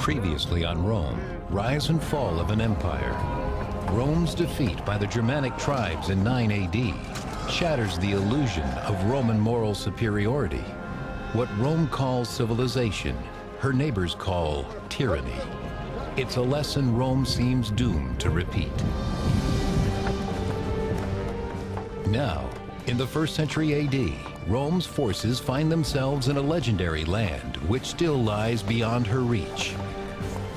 Previously on Rome, rise and fall of an empire. Rome's defeat by the Germanic tribes in 9 AD shatters the illusion of Roman moral superiority. What Rome calls civilization, her neighbors call tyranny. It's a lesson Rome seems doomed to repeat. Now, in the 1st century AD, Rome's forces find themselves in a legendary land which still lies beyond her reach.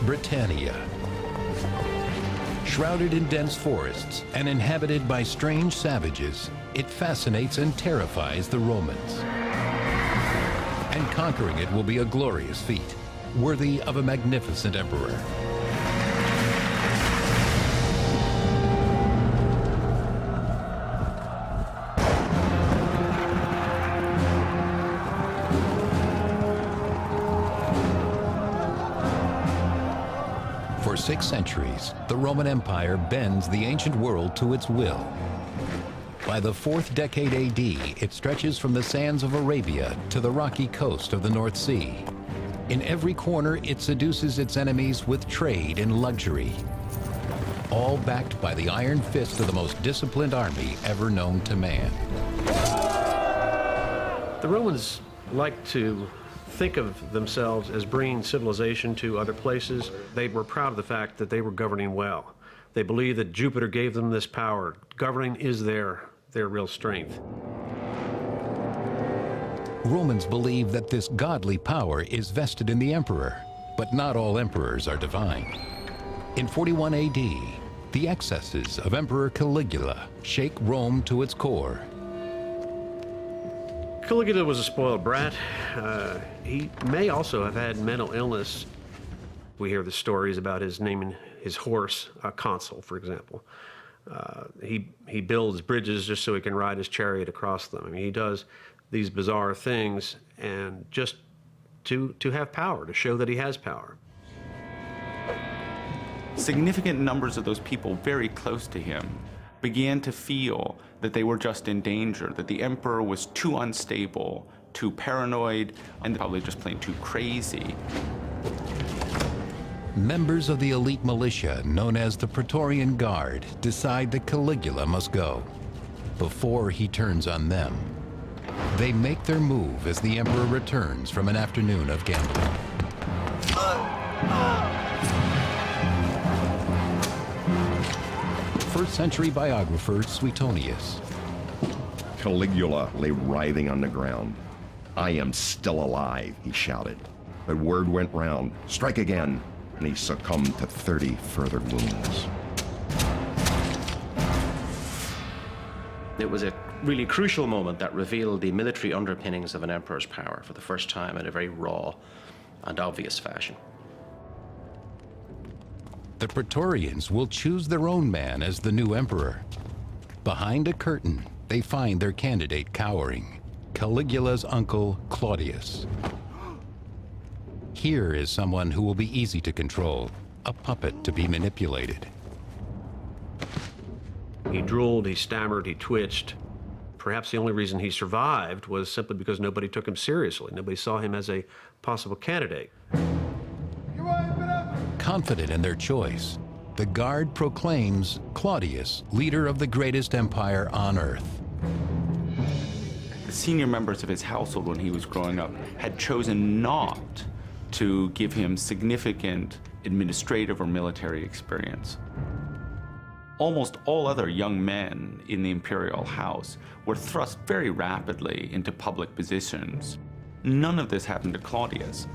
Britannia. Shrouded in dense forests and inhabited by strange savages, it fascinates and terrifies the Romans. And conquering it will be a glorious feat, worthy of a magnificent emperor. For 6 centuries, the Roman Empire bends the ancient world to its will. By the 4th decade AD, it stretches from the sands of Arabia to the rocky coast of the North Sea. In every corner, it seduces its enemies with trade and luxury, all backed by the iron fist of the most disciplined army ever known to man. The Romans like to think of themselves as bringing civilization to other places. They were proud of the fact that they were governing well. They believed that Jupiter gave them this power. Governing is their real strength. Romans believe that this godly power is vested in the emperor, but not all emperors are divine. In 41 AD, the excesses of Emperor Caligula shake Rome to its core. Caligula was a spoiled brat. He may also have had mental illness. We hear the stories about his naming his horse a consul, for example. He builds bridges just so he can ride his chariot across them. I mean, he does these bizarre things and just to have power, to show that he has power. Significant numbers of those people very close to him began to feel that they were just in danger, that the emperor was too unstable, too paranoid, and probably just plain too crazy. Members of the elite militia, known as the Praetorian Guard, decide that Caligula must go before he turns on them. They make their move as the emperor returns from an afternoon of gambling. 1st century biographer Suetonius. Caligula lay writhing on the ground. "I am still alive," he shouted. But word went round, "Strike again," and he succumbed to 30 further wounds. It was a really crucial moment that revealed the military underpinnings of an emperor's power for the first time in a very raw and obvious fashion. The Praetorians will choose their own man as the new emperor. Behind a curtain, they find their candidate cowering, Caligula's uncle, Claudius. Here is someone who will be easy to control, a puppet to be manipulated. He drooled, he stammered, he twitched. Perhaps the only reason he survived was simply because nobody took him seriously. Nobody saw him as a possible candidate. Confident in their choice, the Guard proclaims Claudius leader of the greatest empire on earth. The senior members of his household when he was growing up had chosen not to give him significant administrative or military experience. Almost all other young men in the imperial house were thrust very rapidly into public positions. None of this happened to Claudius.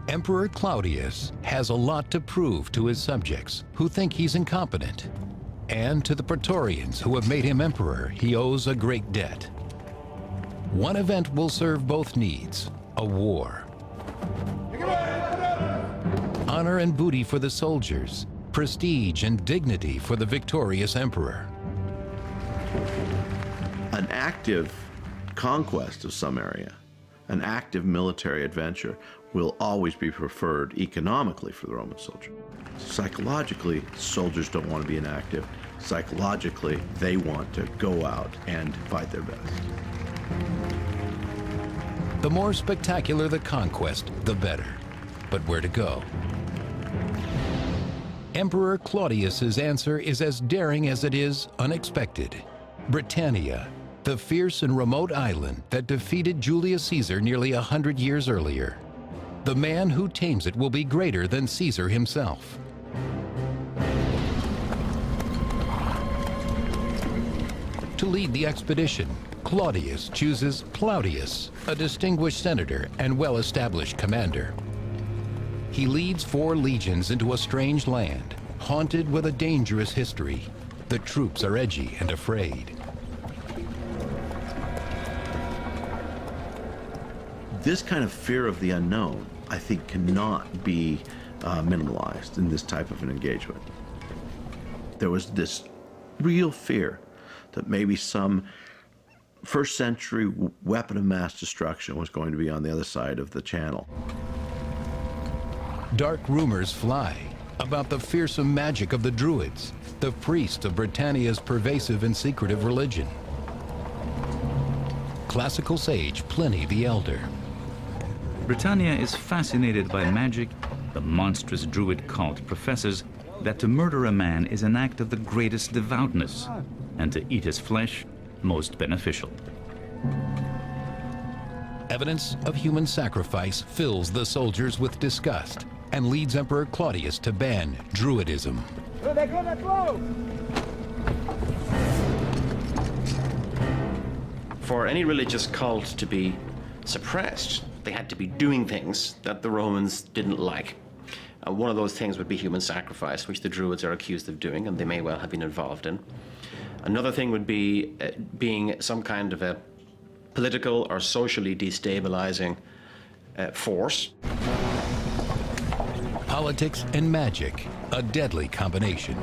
Emperor Claudius has a lot to prove to his subjects who think he's incompetent. And to the Praetorians who have made him emperor, he owes a great debt. One event will serve both needs, a war. Honor and booty for the soldiers, prestige and dignity for the victorious emperor. An active conquest of some area, an active military adventure, will always be preferred economically for the Roman soldier. Psychologically, soldiers don't want to be inactive. Psychologically, they want to go out and fight their best. The more spectacular the conquest, the better. but where to go. Emperor Claudius's answer is as daring as it is unexpected. Britannia, the fierce and remote island that defeated Julius Caesar nearly 100 years earlier. The man who tames it will be greater than Caesar himself. To lead the expedition, Claudius chooses Claudius, a distinguished senator and well-established commander. He leads 4 legions into a strange land, haunted with a dangerous history. The troops are edgy and afraid. This kind of fear of the unknown, I think, cannot be minimalized in this type of an engagement. There was this real fear that maybe some first century weapon of mass destruction was going to be on the other side of the channel. Dark rumors fly about the fearsome magic of the Druids, the priests of Britannia's pervasive and secretive religion. Classical sage Pliny the Elder. Britannia is fascinated by magic. The monstrous Druid cult professes that to murder a man is an act of the greatest devoutness, and to eat his flesh, most beneficial. Evidence of human sacrifice fills the soldiers with disgust and leads Emperor Claudius to ban Druidism. For any religious cult to be suppressed, they had to be doing things that the Romans didn't like. One of those things would be human sacrifice, which the Druids are accused of doing, and they may well have been involved in. Another thing would be being some kind of a political or socially destabilizing force. Politics and magic, a deadly combination.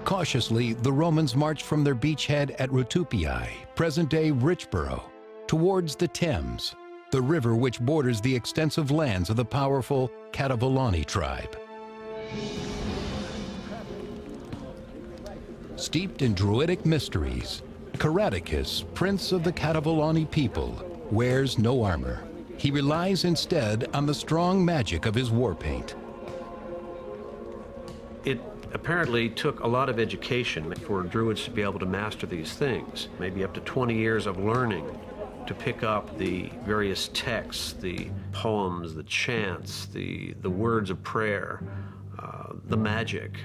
Cautiously, the Romans marched from their beachhead at Rutupii, present-day Richborough, towards the Thames, the river which borders the extensive lands of the powerful Cativolani tribe. Steeped in Druidic mysteries, Caradicus, prince of the Cativolani people, wears no armor. He relies instead on the strong magic of his war paint. It apparently took a lot of education for Druids to be able to master these things, maybe up to 20 years of learning to pick up the various texts, the poems, the chants, the words of prayer, the magic.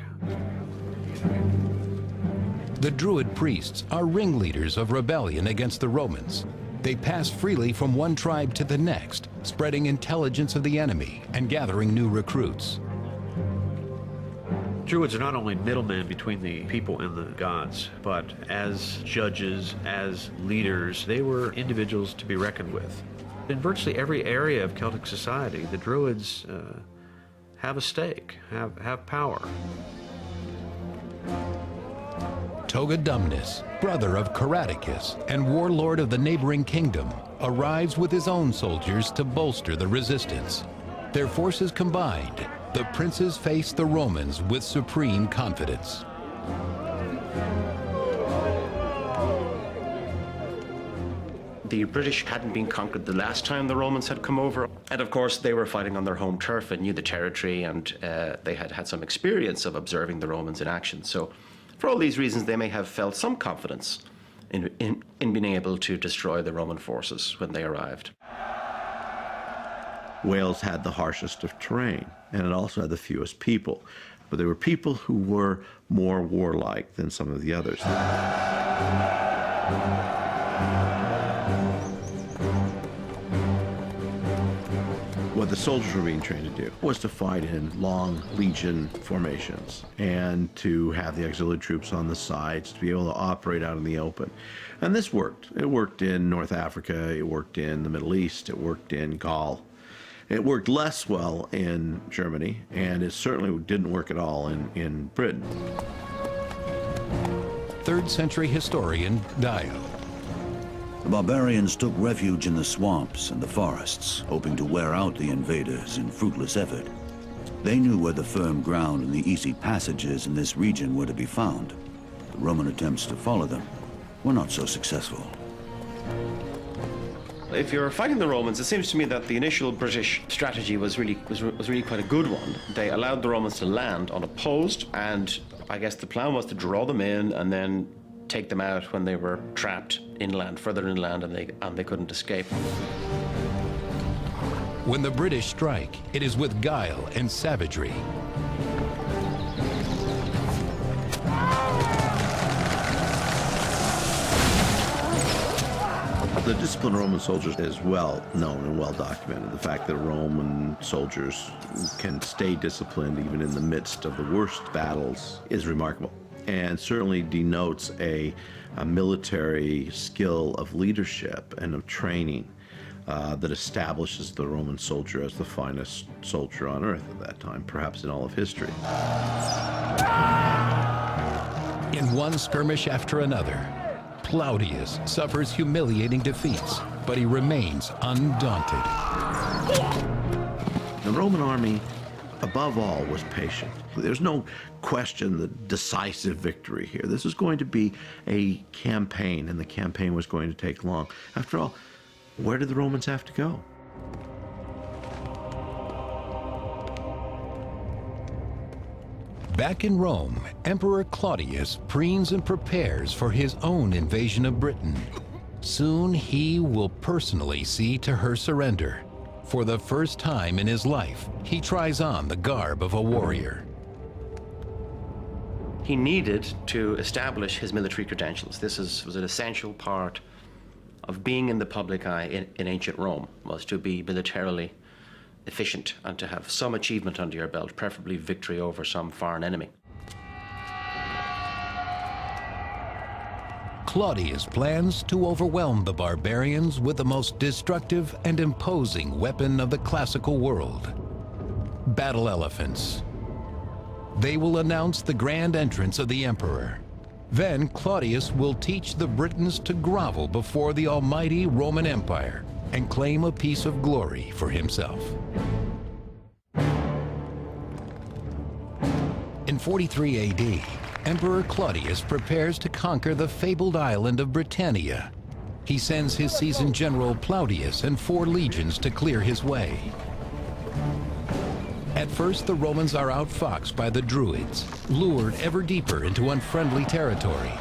The Druid priests are ringleaders of rebellion against the Romans. They pass freely from one tribe to the next, spreading intelligence of the enemy and gathering new recruits. Druids are not only middlemen between the people and the gods, but as judges, as leaders, they were individuals to be reckoned with. In virtually every area of Celtic society, the Druids have a stake, have power. Togodumnus, brother of Caradicus and warlord of the neighboring kingdom, arrives with his own soldiers to bolster the resistance. Their forces combined, the princes face the Romans with supreme confidence. The British hadn't been conquered the last time the Romans had come over. And of course, they were fighting on their home turf and knew the territory, and they had had some experience of observing the Romans in action. So for all these reasons, they may have felt some confidence in being able to destroy the Roman forces when they arrived. Wales had the harshest of terrain, and it also had the fewest people. But there were people who were more warlike than some of the others. What the soldiers were being trained to do was to fight in long legion formations and to have the auxiliary troops on the sides to be able to operate out in the open. And this worked. It worked in North Africa, it worked in the Middle East, it worked in Gaul. It worked less well in Germany, and it certainly didn't work at all in Britain. 3rd century historian Dio. The barbarians took refuge in the swamps and the forests, hoping to wear out the invaders in fruitless effort. They knew where the firm ground and the easy passages in this region were to be found. The Roman attempts to follow them were not so successful. If you're fighting the Romans, it seems to me that the initial British strategy was really quite a good one. They allowed the Romans to land unopposed, and I guess the plan was to draw them in and then take them out when they were trapped inland, further inland, and they couldn't escape. When the British strike, it is with guile and savagery. The discipline of Roman soldiers is well known and well documented. The fact that Roman soldiers can stay disciplined even in the midst of the worst battles is remarkable, and certainly denotes a military skill of leadership and of training that establishes the Roman soldier as the finest soldier on earth at that time, perhaps in all of history. In one skirmish after another, Plautius suffers humiliating defeats, but he remains undaunted. The Roman army, above all, was patient. There's no question the decisive victory here. This was going to be a campaign, and the campaign was going to take long. After all, where did the Romans have to go? Back in Rome, Emperor Claudius preens and prepares for his own invasion of Britain. Soon he will personally see to her surrender. For the first time in his life, he tries on the garb of a warrior. He needed to establish his military credentials. This was an essential part of being in the public eye in ancient Rome, was to be militarily efficient and to have some achievement under your belt, preferably victory over some foreign enemy. Claudius plans to overwhelm the barbarians with the most destructive and imposing weapon of the classical world: battle elephants. They will announce the grand entrance of the emperor. Then Claudius will teach the Britons to grovel before the almighty Roman Empire and claim a piece of glory for himself. In 43 AD, Emperor Claudius prepares to conquer the fabled island of Britannia. He sends his seasoned general Plautius and 4 legions to clear his way. At first, the Romans are outfoxed by the Druids, lured ever deeper into unfriendly territory.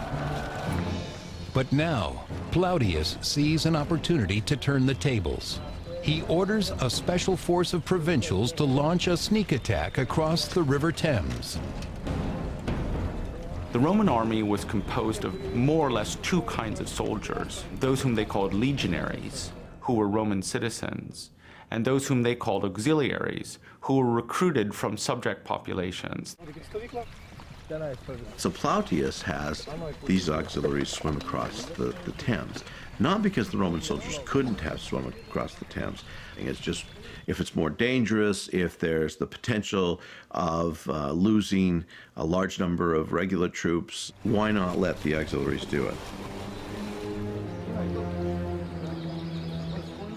But now, Plautius sees an opportunity to turn the tables. He orders a special force of provincials to launch a sneak attack across the River Thames. The Roman army was composed of more or less 2 kinds of soldiers: those whom they called legionaries, who were Roman citizens, and those whom they called auxiliaries, who were recruited from subject populations. So Plautius has these auxiliaries swim across the Thames, not because the Roman soldiers couldn't have swum across the Thames. It's just, if it's more dangerous, if there's the potential of losing a large number of regular troops, why not let the auxiliaries do it?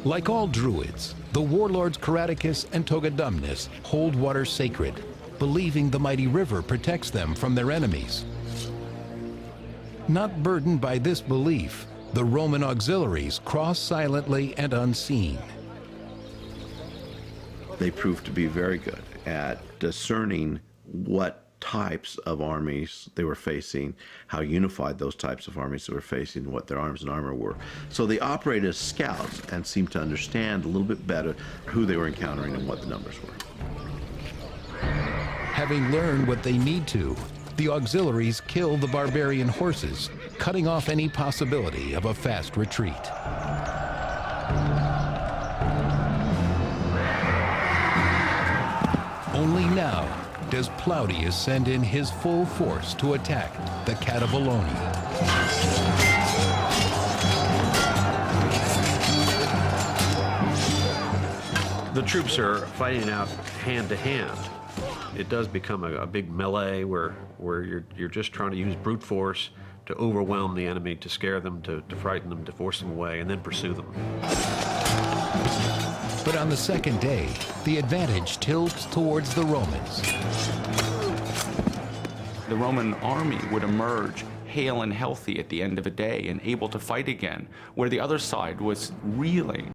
Like all Druids, the warlords Caradicus and Togodumnus hold water sacred, believing the mighty river protects them from their enemies. Not burdened by this belief, the Roman auxiliaries cross silently and unseen. They proved to be very good at discerning what types of armies they were facing, how unified those types of armies they were facing, what their arms and armor were. So they operated as scouts and seemed to understand a little bit better who they were encountering and what the numbers were. Having learned what they need to, the auxiliaries kill the barbarian horses, cutting off any possibility of a fast retreat. Only now does Plautius send in his full force to attack the Cativoloni. The troops are fighting out hand to hand. It does become a big melee where you're just trying to use brute force to overwhelm the enemy, to scare them, to frighten them, to force them away, and then pursue them. But on the second day, the advantage tilts towards the Romans. The Roman army would emerge hale and healthy at the end of a day and able to fight again, where the other side was reeling.